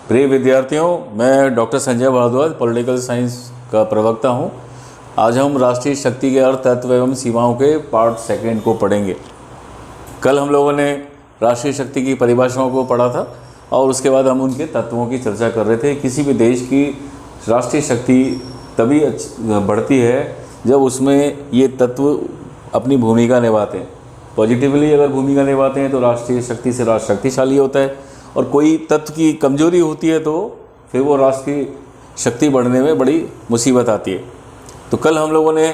प्रिय विद्यार्थियों, मैं doctor Sanjay Bhardwaj political science का प्रवक्ता हूं। आज हम राष्ट्रीय शक्ति के अर्थ, तत्व एवं सीमाओं के पार्ट सेकेंड को पढ़ेंगे। कल हम लोगों ने राष्ट्रीय शक्ति की परिभाषाओं को पढ़ा था और उसके बाद हम उनके तत्वों की चर्चा कर रहे थे। किसी भी देश की राष्ट्रीय शक्ति तभी बढ़ती है जब उसमें ये तत्व अपनी भूमिका निभाते हैं। पॉजिटिवली अगर भूमिका निभाते हैं तो राष्ट्रीय शक्ति से राष्ट्र शक्तिशाली होता है, और कोई तत्व की कमजोरी होती है तो फिर वो राष्ट्र की शक्ति बढ़ने में बड़ी मुसीबत आती है। तो कल हम लोगों ने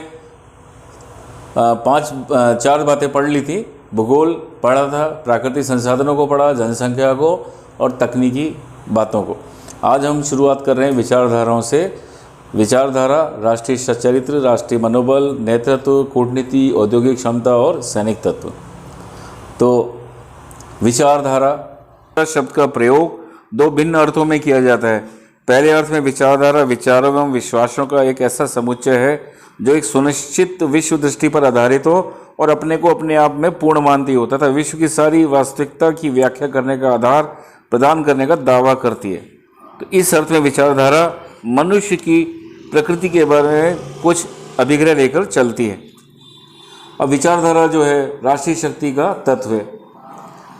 चार बातें पढ़ ली थी। भूगोल पढ़ा था, प्राकृतिक संसाधनों को पढ़ा, जनसंख्या को और तकनीकी बातों को। आज हम शुरुआत कर रहे हैं विचारधाराओं से। विचारधारा, राष्ट्रीय सच्चरित्र, राष्ट्रीय मनोबल, नेतृत्व, कूटनीति, औद्योगिक क्षमता और सैनिक तत्व। तो विचारधारा शब्द का प्रयोग दो भिन्न अर्थों में किया जाता है। पहले अर्थ में विचारधारा विचारों एवं विश्वासों का एक ऐसा समुच्चय है जो एक सुनिश्चित विश्व दृष्टि पर आधारित हो और अपने को अपने आप में पूर्ण मानती हो तथा विश्व की सारी वास्तविकता की व्याख्या करने का आधार प्रदान करने का दावा करती है। तो इस अर्थ में विचारधारा मनुष्य की प्रकृति के बारे में कुछ अभिग्रह लेकर चलती है। अब विचारधारा जो है राष्ट्रीय शक्ति का तत्व है।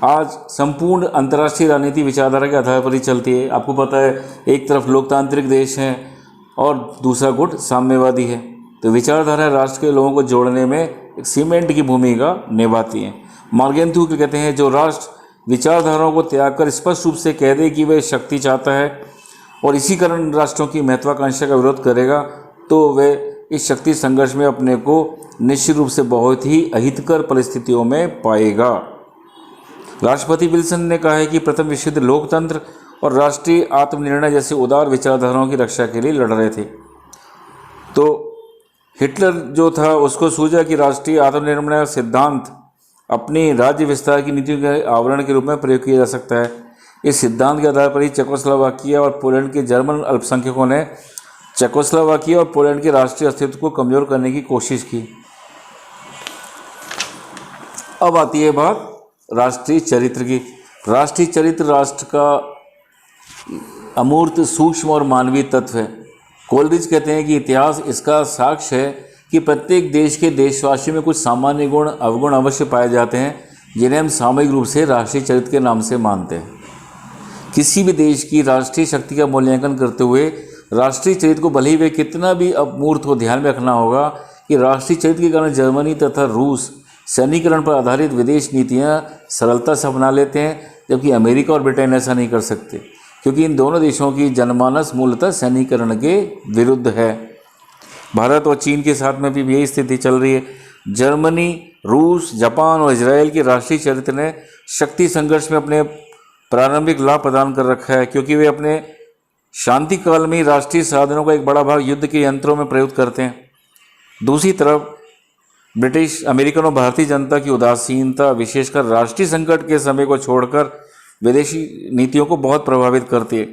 आज संपूर्ण अंतर्राष्ट्रीय राजनीति विचारधारा के आधार पर ही चलती है। आपको पता है, एक तरफ लोकतांत्रिक देश हैं और दूसरा गुट साम्यवादी है। तो विचारधारा राष्ट्र के लोगों को जोड़ने में एक सीमेंट की भूमिका निभाती है। मार्गेंथू कहते हैं, जो राष्ट्र विचारधाराओं को त्याग कर स्पष्ट रूप से कह दे कि वह शक्ति चाहता है और इसी कारण राष्ट्रों की महत्वाकांक्षा का विरोध करेगा, तो वह इस शक्ति संघर्ष में अपने को निश्चित रूप से बहुत ही अहितकर परिस्थितियों में पाएगा। राष्ट्रपति विल्सन ने कहा है कि प्रथम विश्व युद्ध लोकतंत्र और राष्ट्रीय आत्मनिर्णय जैसे उदार विचारधाराओं की रक्षा के लिए लड़ रहे थे। तो हिटलर जो था उसको सूझा कि राष्ट्रीय आत्मनिर्णय सिद्धांत अपनी राज्य विस्तार की नीतियों के आवरण के रूप में प्रयोग किया जा सकता है। इस सिद्धांत के आधार पर ही चेकोस्लोवाकिया और पोलैंड के जर्मन अल्पसंख्यकों ने चेकोस्लोवाकिया और पोलैंड के राष्ट्रीय अस्तित्व को कमजोर करने की कोशिश की। अब आती है बात राष्ट्रीय चरित्र की। राष्ट्रीय चरित्र राष्ट्र का अमूर्त, सूक्ष्म और मानवीय तत्व है। कोलरिज कहते हैं कि इतिहास इसका साक्ष्य है कि प्रत्येक देश के देशवासियों में कुछ सामान्य गुण अवगुण अवश्य पाए जाते हैं जिन्हें हम सामूहिक रूप से राष्ट्रीय चरित्र के नाम से मानते हैं। किसी भी देश की राष्ट्रीय शक्ति का मूल्यांकन करते हुए राष्ट्रीय चरित्र को भले ही वे कितना भी अमूर्त हो, ध्यान में रखना होगा कि राष्ट्रीय चरित्र के कारण जर्मनी तथा रूस सैनिकरण पर आधारित विदेश नीतियां सरलता से अपना लेते हैं, जबकि अमेरिका और ब्रिटेन ऐसा नहीं कर सकते, क्योंकि इन दोनों देशों की जनमानस मूलतः सैनिकरण के विरुद्ध है। भारत और चीन के साथ में भी यही स्थिति चल रही है। जर्मनी, रूस, जापान और इजराइल के राष्ट्रीय चरित्र ने शक्ति संघर्ष में अपने प्रारंभिक लाभ प्रदान कर रखा है, क्योंकि वे अपने शांति काल में राष्ट्रीय साधनों का एक बड़ा भाग युद्ध के यंत्रों में प्रयुक्त करते हैं। दूसरी तरफ ब्रिटिश, अमेरिकन और भारतीय जनता की उदासीनता विशेषकर राष्ट्रीय संकट के समय को छोड़कर विदेशी नीतियों को बहुत प्रभावित करती है।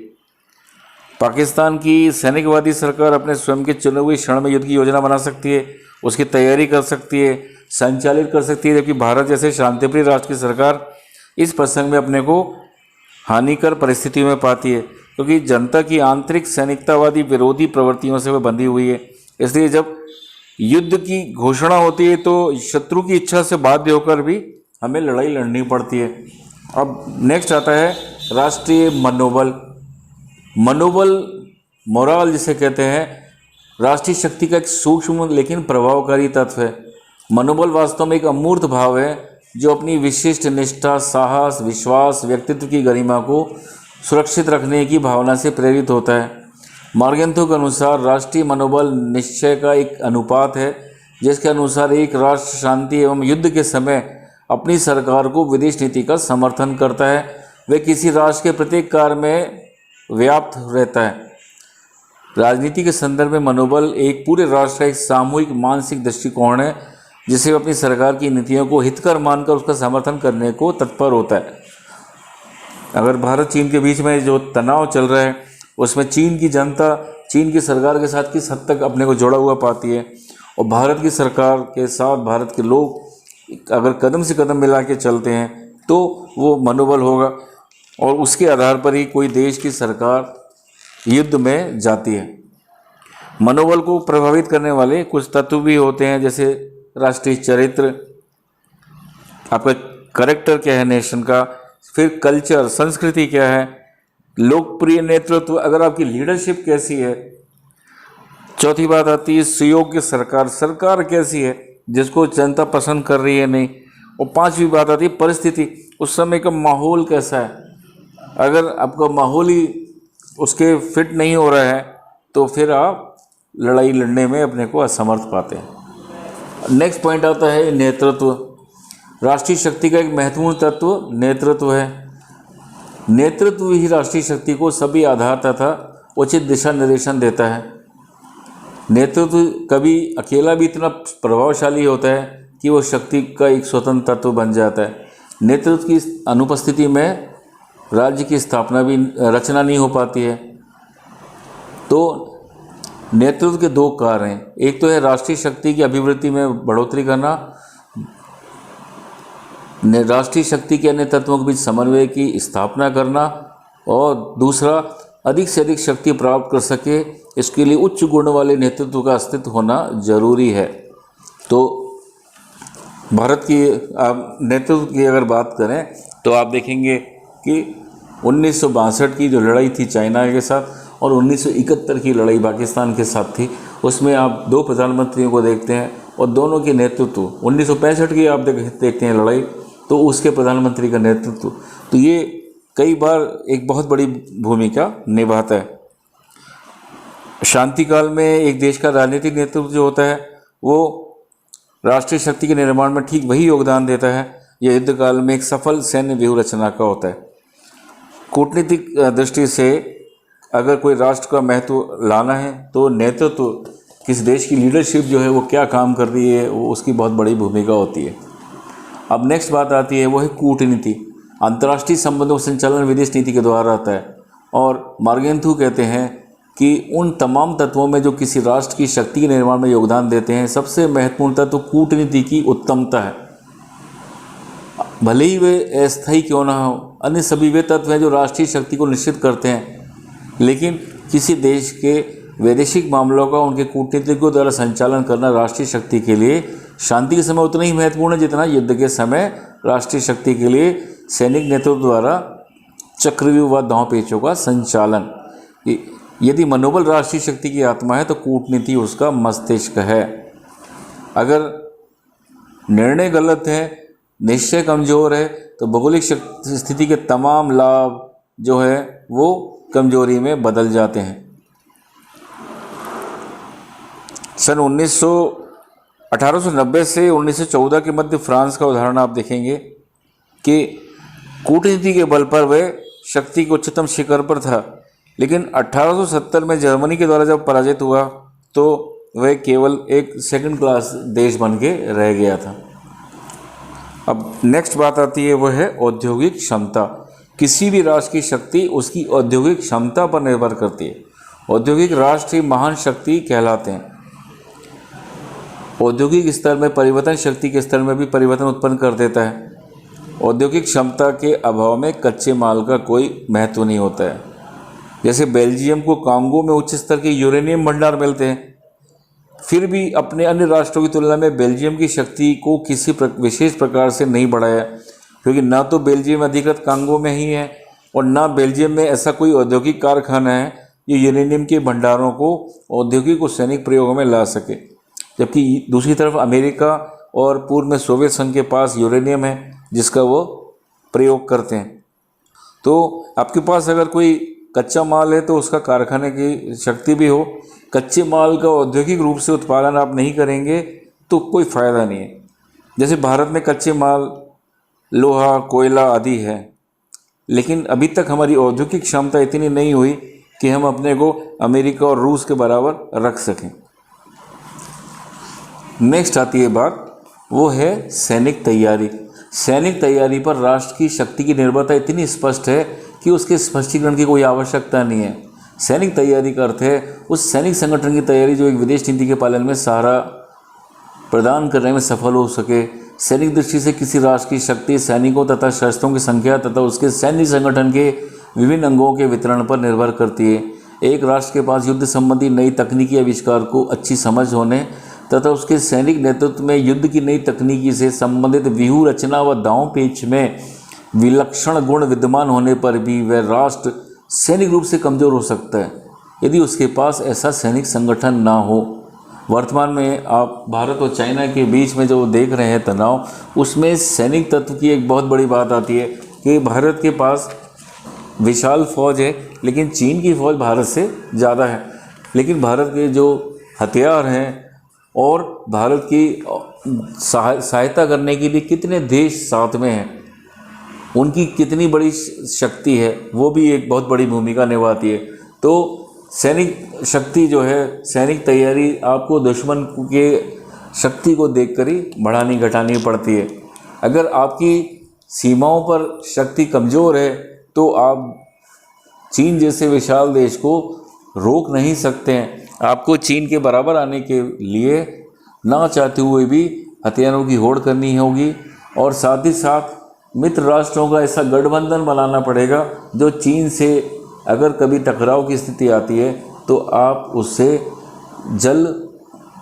पाकिस्तान की सैनिकवादी सरकार अपने स्वयं के चुने हुए क्षण में युद्ध की योजना बना सकती है, उसकी तैयारी कर सकती है, संचालित कर सकती है, जबकि भारत जैसे शांतिप्रिय राष्ट्र की सरकार इस प्रसंग में अपने को हानिकर परिस्थितियों में पाती है, क्योंकि जनता की आंतरिक सैनिकतावादी विरोधी प्रवृत्तियों से वह बंधी हुई है। इसलिए जब युद्ध की घोषणा होती है तो शत्रु की इच्छा से बाध्य होकर भी हमें लड़ाई लड़नी पड़ती है। अब नेक्स्ट आता है राष्ट्रीय मनोबल। मनोबल, मोराल जिसे कहते हैं, राष्ट्रीय शक्ति का एक सूक्ष्म लेकिन प्रभावकारी तत्व है। मनोबल वास्तव में एक अमूर्त भाव है जो अपनी विशिष्ट निष्ठा, साहस, विश्वास, व्यक्तित्व की गरिमा को सुरक्षित रखने की भावना से प्रेरित होता है। मार्गेंथू के अनुसार राष्ट्रीय मनोबल निश्चय का एक अनुपात है, जिसके अनुसार एक राष्ट्र शांति एवं युद्ध के समय अपनी सरकार को विदेश नीति का समर्थन करता है। वह किसी राष्ट्र के प्रत्येक कार्य में व्याप्त रहता है। राजनीति के संदर्भ में मनोबल एक पूरे राष्ट्र का एक सामूहिक मानसिक दृष्टिकोण है, जिसे वह अपनी सरकार की नीतियों को हितकर मानकर उसका समर्थन करने को तत्पर होता है। अगर भारत चीन के बीच में जो तनाव चल रहा है उसमें चीन की जनता चीन की सरकार के साथ किस हद तक अपने को जोड़ा हुआ पाती है, और भारत की सरकार के साथ भारत के लोग अगर कदम से कदम मिला के चलते हैं तो वो मनोबल होगा। और उसके आधार पर ही कोई देश की सरकार युद्ध में जाती है। मनोबल को प्रभावित करने वाले कुछ तत्व भी होते हैं, जैसे राष्ट्रीय चरित्र, आपका करेक्टर क्या है नेशन का, फिर कल्चर, संस्कृति क्या है, लोकप्रिय नेतृत्व, अगर आपकी लीडरशिप कैसी है। चौथी बात आती है सुयोग्य सरकार, सरकार कैसी है, जिसको जनता पसंद कर रही है नहीं। और पांचवी बात आती है परिस्थिति, उस समय का माहौल कैसा है। अगर आपका माहौल ही उसके फिट नहीं हो रहा है तो फिर आप लड़ाई लड़ने में अपने को असमर्थ पाते हैं। नेक्स्ट पॉइंट आता है नेतृत्व। राष्ट्रीय शक्ति का एक महत्वपूर्ण तत्व नेतृत्व है। नेतृत्व ही राष्ट्रीय शक्ति को सभी आधार तथा उचित दिशा निर्देशन देता है। नेतृत्व कभी अकेला भी इतना प्रभावशाली होता है कि वो शक्ति का एक स्वतंत्र तत्व बन जाता है। नेतृत्व की अनुपस्थिति में राज्य की स्थापना भी रचना नहीं हो पाती है। तो नेतृत्व के दो कार्य हैं, एक तो है राष्ट्रीय शक्ति की अभिवृद्धि में बढ़ोतरी करना, राष्ट्रीय शक्ति के अन्य तत्वों के बीच समन्वय की स्थापना करना, और दूसरा अधिक से अधिक शक्ति प्राप्त कर सके इसके लिए उच्च गुण वाले नेतृत्व का अस्तित्व होना जरूरी है। तो भारत की नेतृत्व की अगर बात करें तो आप देखेंगे कि 1962 की जो लड़ाई थी चाइना के साथ और 1971 की लड़ाई पाकिस्तान के साथ थी, उसमें आप दो प्रधानमंत्रियों को देखते हैं और दोनों के नेतृत्व, 1965 की आप देखते हैं लड़ाई तो उसके प्रधानमंत्री का नेतृत्व, तो ये कई बार एक बहुत बड़ी भूमिका निभाता है। शांति काल में एक देश का राजनीतिक नेतृत्व जो होता है वो राष्ट्रीय शक्ति के निर्माण में ठीक वही योगदान देता है यह युद्ध काल में एक सफल सैन्य व्यूह रचना का होता है। कूटनीतिक दृष्टि से अगर कोई राष्ट्र का महत्व लाना है तो नेतृत्व, किस देश की लीडरशिप जो है वो क्या काम कर रही है, वो उसकी बहुत बड़ी भूमिका होती है। अब नेक्स्ट बात आती है वो है कूटनीति। अंतर्राष्ट्रीय संबंधों का संचालन विदेश नीति के द्वारा आता है और मार्गेंथू कहते हैं कि उन तमाम तत्वों में जो किसी राष्ट्र की शक्ति के निर्माण में योगदान देते हैं सबसे महत्वपूर्ण तत्व कूटनीति की उत्तमता है। भले ही वे अस्थायी क्यों ना हो, अन्य सभी वे तत्व हैं जो राष्ट्रीय शक्ति को निश्चित करते हैं, लेकिन किसी देश के वैदेशिक मामलों का उनके कूटनीतिकों द्वारा संचालन करना राष्ट्रीय शक्ति के लिए शांति के समय उतना ही महत्वपूर्ण है जितना युद्ध के समय राष्ट्रीय शक्ति के लिए सैनिक नेतृत्व द्वारा चक्रव्यूह व दांवपेचों का संचालन। यदि मनोबल राष्ट्रीय शक्ति की आत्मा है तो कूटनीति उसका मस्तिष्क है। अगर निर्णय गलत है, निश्चय कमज़ोर है, तो भौगोलिक स्थिति के तमाम लाभ जो है वो कमजोरी में बदल जाते हैं। सन 1890 से 1914 के मध्य फ्रांस का उदाहरण आप देखेंगे कि कूटनीति के बल पर वह शक्ति के उच्चतम शिखर पर था, लेकिन 1870 में जर्मनी के द्वारा जब पराजित हुआ तो वह केवल एक सेकंड क्लास देश बन के रह गया था। अब नेक्स्ट बात आती है वो है औद्योगिक क्षमता। किसी भी राष्ट्र की शक्ति उसकी औद्योगिक क्षमता पर निर्भर करती है। औद्योगिक राष्ट्र ही महान शक्ति कहलाते हैं। औद्योगिक स्तर में परिवर्तन शक्ति के स्तर में भी परिवर्तन उत्पन्न कर देता है। औद्योगिक क्षमता के अभाव में कच्चे माल का कोई महत्व नहीं होता है। जैसे बेल्जियम को कांगो में उच्च स्तर के यूरेनियम भंडार मिलते हैं, फिर भी अपने अन्य राष्ट्रों की तुलना में बेल्जियम की शक्ति को किसी विशेष प्रकार से नहीं बढ़ाया, क्योंकि ना तो बेल्जियम अधिकृत कांगो में ही है और ना बेल्जियम में ऐसा कोई औद्योगिक कारखाना है जो यूरेनियम के भंडारों को औद्योगिक और सैनिक प्रयोगों में ला सके। जबकि दूसरी तरफ अमेरिका और पूर्व में सोवियत संघ के पास यूरेनियम है जिसका वो प्रयोग करते हैं। तो आपके पास अगर कोई कच्चा माल है तो उसका कारखाने की शक्ति भी हो, कच्चे माल का औद्योगिक रूप से उत्पादन आप नहीं करेंगे तो कोई फ़ायदा नहीं है। जैसे भारत में कच्चे माल लोहा, कोयला आदि है, लेकिन अभी तक हमारी औद्योगिक क्षमता इतनी नहीं हुई कि हम अपने को अमेरिका और रूस के बराबर रख सकें। नेक्स्ट आती है बात वो है सैनिक तैयारी। सैनिक तैयारी पर राष्ट्र की शक्ति की निर्भरता इतनी स्पष्ट है कि उसके स्पष्टीकरण की कोई आवश्यकता नहीं है। सैनिक तैयारी का अर्थ है उस सैनिक संगठन की तैयारी जो एक विदेश नीति के पालन में सहारा प्रदान करने में सफल हो सके, सैनिक दृष्टि से किसी राष्ट्र की शक्ति सैनिकों तथा शस्त्रों की संख्या तथा उसके सैन्य संगठन के विभिन्न अंगों के वितरण पर निर्भर करती है। एक राष्ट्र के पास युद्ध संबंधी नई तकनीकी आविष्कार को अच्छी समझ होने तथा उसके सैनिक नेतृत्व में युद्ध की नई तकनीकी से संबंधित व्यूह रचना व दांव पेच में विलक्षण गुण विद्यमान होने पर भी वह राष्ट्र सैनिक रूप से कमज़ोर हो सकता है यदि उसके पास ऐसा सैनिक संगठन ना हो। वर्तमान में आप भारत और चाइना के बीच में जो देख रहे हैं तनाव, उसमें सैनिक तत्व की एक बहुत बड़ी बात आती है कि भारत के पास विशाल फौज है, लेकिन चीन की फौज भारत से ज़्यादा है। लेकिन भारत के जो हथियार हैं और भारत की सहायता करने के लिए कितने देश साथ में हैं, उनकी कितनी बड़ी शक्ति है, वो भी एक बहुत बड़ी भूमिका निभाती है। तो सैनिक शक्ति जो है, सैनिक तैयारी आपको दुश्मन के शक्ति को देखकर ही बढ़ानी घटानी पड़ती है। अगर आपकी सीमाओं पर शक्ति कमज़ोर है तो आप चीन जैसे विशाल देश को रोक नहीं सकते हैं। आपको चीन के बराबर आने के लिए ना चाहते हुए भी हथियारों की होड़ करनी होगी और साथ ही साथ मित्र राष्ट्रों का ऐसा गठबंधन बनाना पड़ेगा जो चीन से अगर कभी टकराव की स्थिति आती है तो आप उससे जल,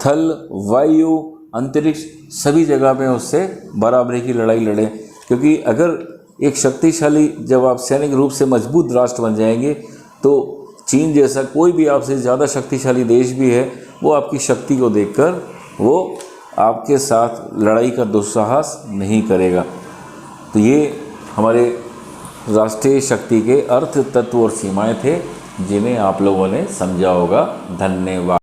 थल, वायु, अंतरिक्ष सभी जगह पे उससे बराबरी की लड़ाई लड़ें। क्योंकि अगर एक शक्तिशाली, जब आप सैनिक रूप से मजबूत राष्ट्र बन जाएंगे तो चीन जैसा कोई भी आपसे ज़्यादा शक्तिशाली देश भी है, वो आपकी शक्ति को देखकर वो आपके साथ लड़ाई का दुस्साहस नहीं करेगा। तो ये हमारे राष्ट्रीय शक्ति के अर्थ, तत्व और सीमाएं थे जिन्हें आप लोगों ने समझा होगा। धन्यवाद।